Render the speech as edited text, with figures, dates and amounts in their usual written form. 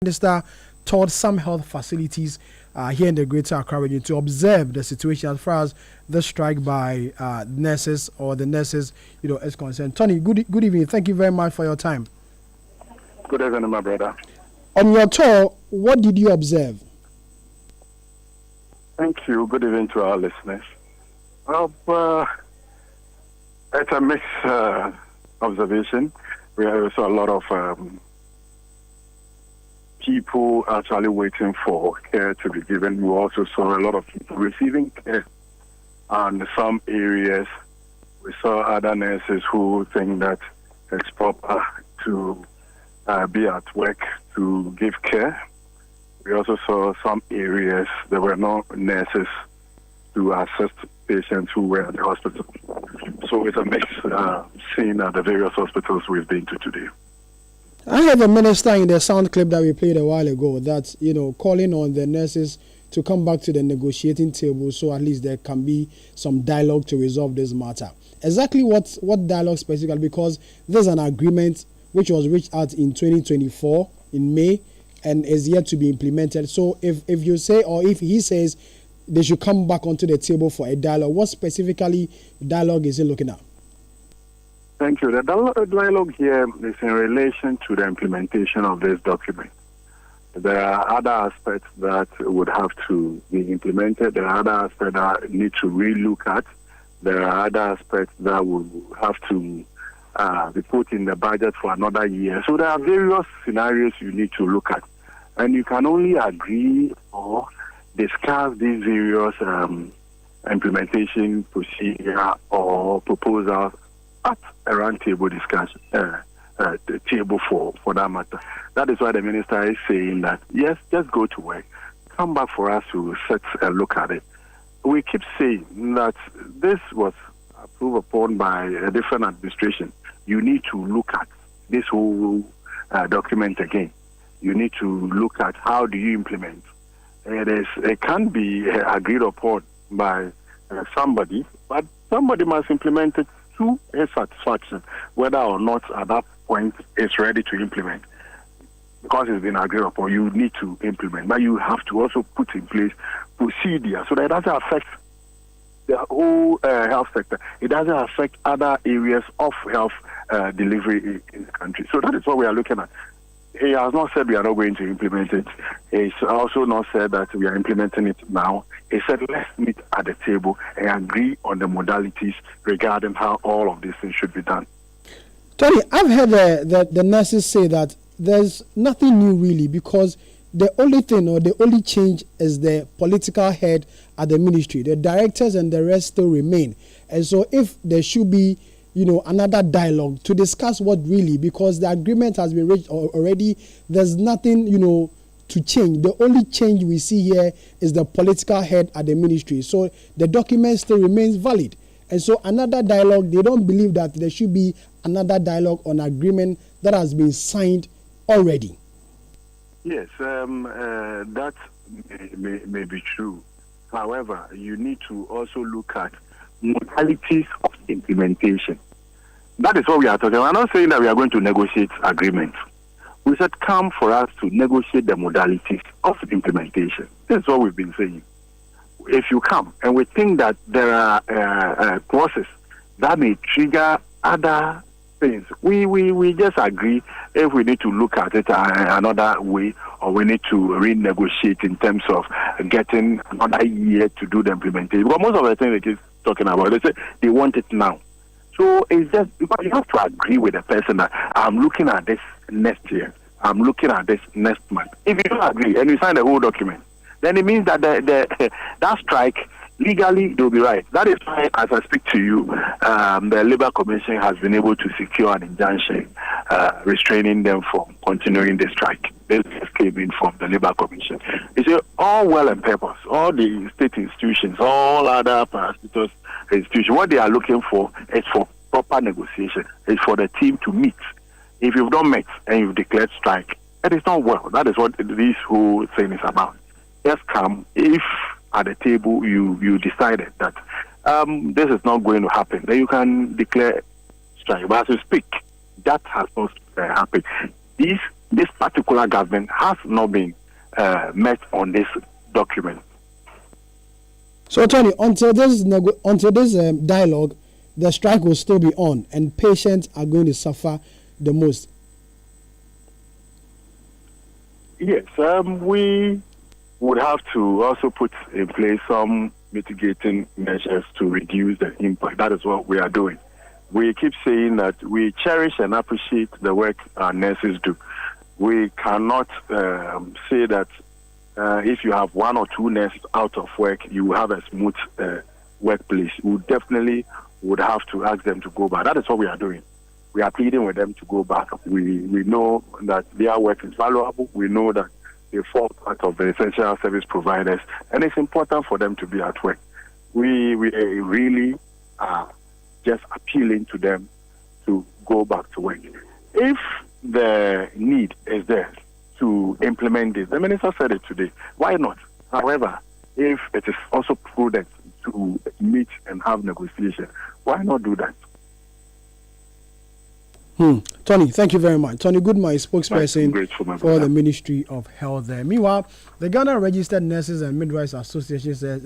Minister toured some health facilities here in the Greater Accra region to observe the situation as far as the strike by nurses or the nurses, is concerned. Tony, good evening. Thank you very much for your time. Good evening, my brother. On your tour, what did you observe? Thank you. Good evening to our listeners. It's a mixed observation. We saw a lot of people actually waiting for care to be given. We also saw a lot of people receiving care. And some areas, we saw other nurses who think that it's proper to be at work to give care. We also saw some areas there were no nurses to assist patients who were at the hospital. So it's a mixed scene at the various hospitals we've been to today. I have a minister in the sound clip that we played a while ago that's, calling on the nurses to come back to the negotiating table so at least there can be some dialogue to resolve this matter. Exactly what dialogue specifically? Because there's an agreement which was reached out in 2024 in May and is yet to be implemented. So if you say, or if he says they should come back onto the table for a dialogue, what specifically dialogue is he looking at? Thank you. The dialogue here is in relation to the implementation of this document. There are other aspects that would have to be implemented. There are other aspects that need to relook at. There are other aspects that will have to be put in the budget for another year. So there are various scenarios you need to look at. And you can only agree or discuss these various implementation procedure or proposals at a round table discussion, the table for that matter. That is why the minister is saying that, yes, just go to work. Come back for us to set a look at it. We keep saying that this was approved upon by a different administration. You need to look at this whole document again. You need to look at how do you implement. It can be agreed upon by somebody, but somebody must implement it to a satisfaction, whether or not at that point it's ready to implement. Because it's been agreed upon, you need to implement. But you have to also put in place procedure so that it doesn't affect the whole health sector. It doesn't affect other areas of health delivery in the country. So that is what we are looking at. He has not said we are not going to implement it. He's also not said that we are implementing it now. He said let's meet at the table and agree on the modalities regarding how all of these things should be done. Tony, I've heard the nurses say that there's nothing new really because the only thing or the only change is the political head at the ministry. The directors and the rest still remain. And so if there should be another dialogue to discuss what really, because the agreement has been reached already, there's nothing, to change. The only change we see here is the political head at the ministry. So the document still remains valid. And so another dialogue, they don't believe that there should be another dialogue on agreement that has been signed already. Yes, that may be true. However, you need to also look at modalities of implementation. That is what we are talking about. I'm not saying that we are going to negotiate agreements. We said come for us to negotiate the modalities of implementation. This is what we've been saying. If you come and we think that there are clauses that may trigger other things, we just agree if we need to look at it another way or we need to renegotiate in terms of getting another year to do the implementation. Because most of the things they keep talking about, they say they want it now. So it's just because you have to agree with the person that I'm looking at this next year, I'm looking at this next month. If you don't agree and you sign the whole document, then it means that that strike legally they'll be right. That is why, as I speak to you, the Labour Commission has been able to secure an injunction restraining them from continuing the strike. This came in from the Labour Commission. It's all well and purpose. All the state institutions, all other hospitals, institutions, what they are looking for is for proper negotiation. It's for the team to meet. If you've not met and you've declared strike, it is not well. That is what this whole thing is about. Just come if at the table you decided that this is not going to happen, then you can declare strike. But as you speak, that has not happened. These this particular government has not been met on this document. So, Tony, until this dialogue, the strike will still be on, and patients are going to suffer the most. Yes, we would have to also put in place some mitigating measures to reduce the impact. That is what we are doing. We keep saying that we cherish and appreciate the work our nurses do. We cannot say that if you have one or two nurses out of work, you have a smooth workplace. We definitely would have to ask them to go back. That is what we are doing. We are pleading with them to go back. We know that their work is valuable. We know that they form part of the essential service providers, and it's important for them to be at work. We really are just appealing to them to go back to work. If the need is there to implement this, the minister said it today, why not? However, if it is also prudent to meet and have negotiation, why not do that? Tony, thank you very much. Tony Goodman, spokesperson for the Ministry of Health there. Meanwhile, the Ghana Registered Nurses and Midwives Association says